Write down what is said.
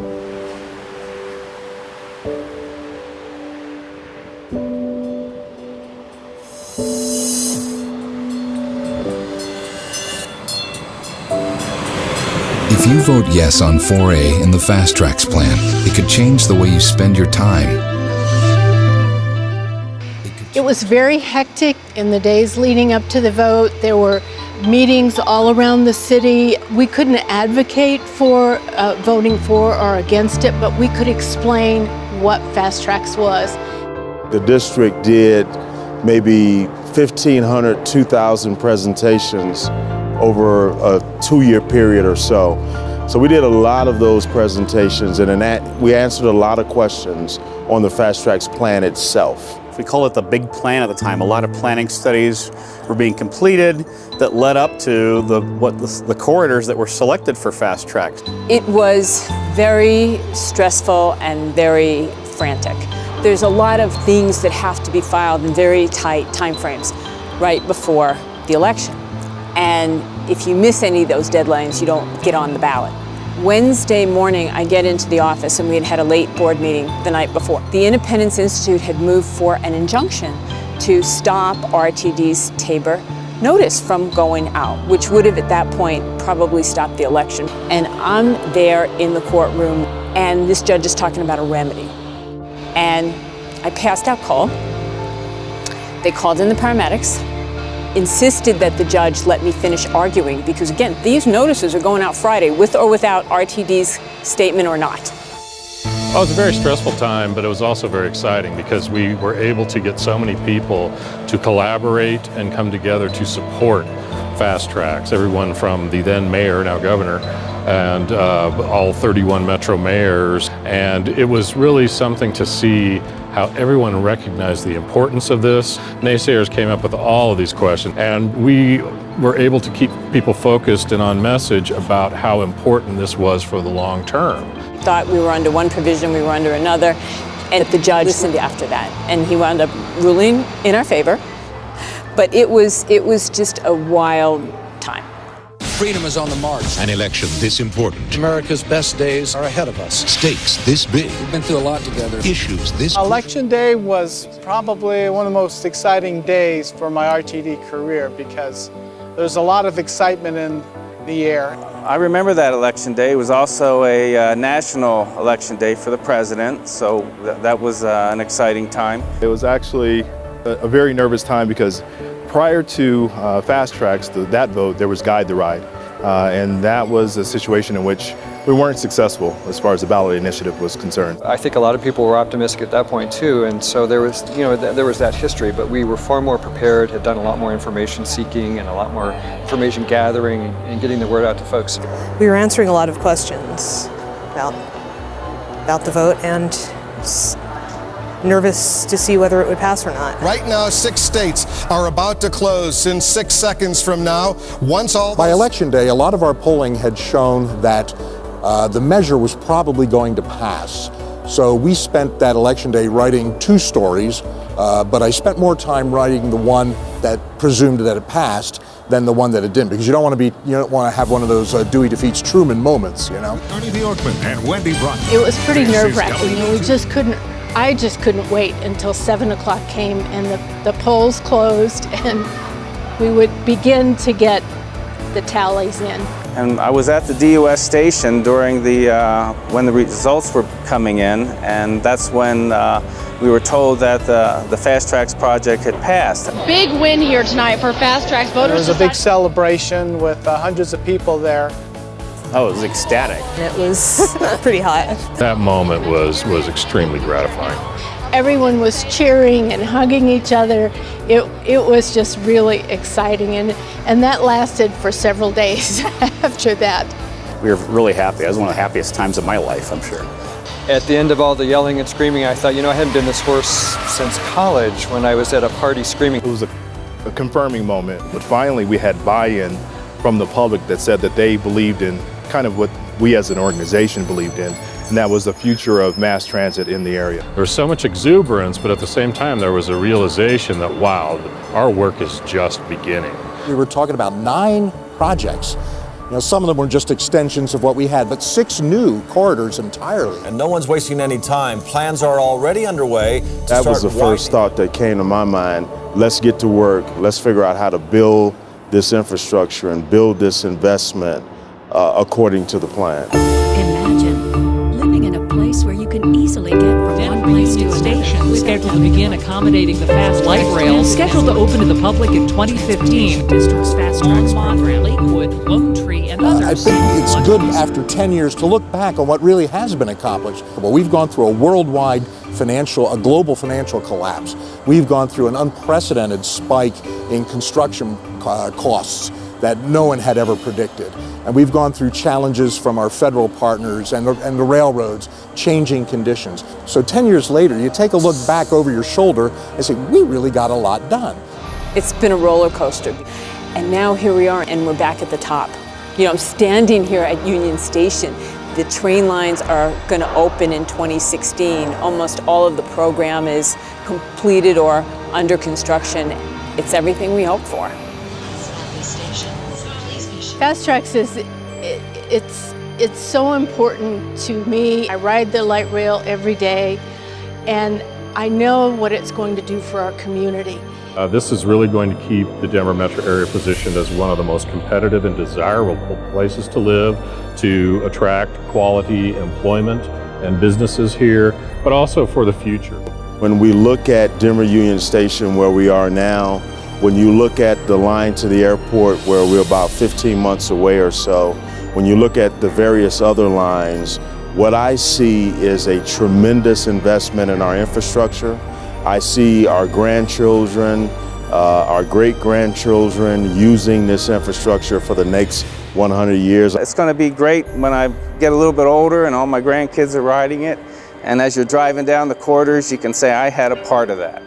If you vote yes on 4A in the FasTracks plan, it could change the way you spend your time. It was very hectic in the days leading up to the vote. There were meetings all around the city. We couldn't advocate for voting for or against it, but we could explain what FasTracks was. The district did maybe 1,500, 2,000 presentations over a 2-year period or so. So we did a lot of those presentations, and in that we answered a lot of questions on the FasTracks plan itself. We call it the big plan at the time. A lot of planning studies were being completed that led up to the corridors that were selected for FasTracks. It was very stressful and very frantic. There's a lot of things that have to be filed in very tight timeframes right before the election. And if you miss any of those deadlines, you don't get on the ballot. Wednesday morning, I get into the office, and we had had a late board meeting the night before. The Independence Institute had moved for an injunction to stop RTD's Tabor notice from going out, which would have at that point probably stopped the election. And I'm there in the courtroom, and this judge is talking about a remedy. And I passed out cold. They called in the paramedics, insisted that the judge let me finish arguing, because again, these notices are going out Friday with or without RTD's statement or not. Well, it was a very stressful time, but it was also very exciting because we were able to get so many people to collaborate and come together to support FasTracks. Everyone from the then mayor, now governor, and all 31 metro mayors. And it was really something to see how everyone recognized the importance of this. Naysayers came up with all of these questions, and we were able to keep people focused and on message about how important this was for the long term. Thought we were under one provision, we were under another, and the judge listened after that, and he wound up ruling in our favor. But it was just a wild time. Freedom is on the march. An election this important. America's best days are ahead of us. Stakes this big. We've been through a lot together. Issues this Election day was probably one of the most exciting days for my RTD career because there's a lot of excitement in the air. I remember that election day. It was also a national election day for the president, so that was an exciting time. It was actually a very nervous time because prior to FasTracks, that vote, there was Guide the Ride. And that was a situation in which we weren't successful as far as the ballot initiative was concerned. I think a lot of people were optimistic at that point too, and so there was, there was that history, but we were far more prepared, had done a lot more information seeking and a lot more information gathering and getting the word out to folks. We were answering a lot of questions about the vote and nervous to see whether it would pass or not. Right now, 6 states are about to close in 6 seconds from now. By election day, a lot of our polling had shown that the measure was probably going to pass. So we spent that election day writing 2 stories, but I spent more time writing the one that presumed that it passed than the one that it didn't, because you don't want to have one of those Dewey defeats Truman moments, Ernie Bjorkman and Wendy Broughton. It was pretty nerve-wracking. I just couldn't wait until 7 o'clock came and the polls closed and we would begin to get the tallies in. And I was at the DUS station during when the results were coming in, and that's when we were told that the FasTracks project had passed. Big win here tonight for FasTracks voters. There was a big celebration with hundreds of people there. Oh, it was ecstatic. It was pretty hot. That moment was extremely gratifying. Everyone was cheering and hugging each other. It was just really exciting, and that lasted for several days after that. We were really happy. It was one of the happiest times of my life, I'm sure. At the end of all the yelling and screaming, I thought, I hadn't been this hoarse since college when I was at a party screaming. It was a confirming moment, but finally we had buy-in from the public that said that they believed in kind of what we as an organization believed in, and that was the future of mass transit in the area. There was so much exuberance, but at the same time there was a realization that, wow, our work is just beginning. We were talking about 9 projects Some of them were just extensions of what we had, but 6 new corridors entirely. And no one's wasting any time. Plans are already underway to That was the first thought that came to my mind. Let's get to work. Let's figure out how to build this infrastructure and build this investment according to the plan. Imagine living in a place where you can easily get from one place to station scheduled to begin accommodating the fast light rail, scheduled to open to the public in 2015. District's FasTracks program, Lakewood, Lone Tree, and others. I think it's good after 10 years to look back on what really has been accomplished. Well, we've gone through a worldwide a global financial collapse. We've gone through an unprecedented spike in construction costs that no one had ever predicted. And we've gone through challenges from our federal partners and the railroads, changing conditions. So 10 years later, you take a look back over your shoulder and say, we really got a lot done. It's been a roller coaster. And now here we are, and we're back at the top. I'm standing here at Union Station. The train lines are going to open in 2016. Almost all of the program is completed or under construction. It's everything we hoped for. FasTracks it's so important to me. I ride the light rail every day, and I know what it's going to do for our community. This is really going to keep the Denver metro area positioned as one of the most competitive and desirable places to live, to attract quality employment and businesses here, but also for the future. When we look at Denver Union Station where we are now, when you look at the line to the airport where we're about 15 months away or so, when you look at the various other lines, what I see is a tremendous investment in our infrastructure. I see our grandchildren, our great-grandchildren using this infrastructure for the next 100 years. It's going to be great when I get a little bit older and all my grandkids are riding it. And as you're driving down the corridors, you can say, I had a part of that.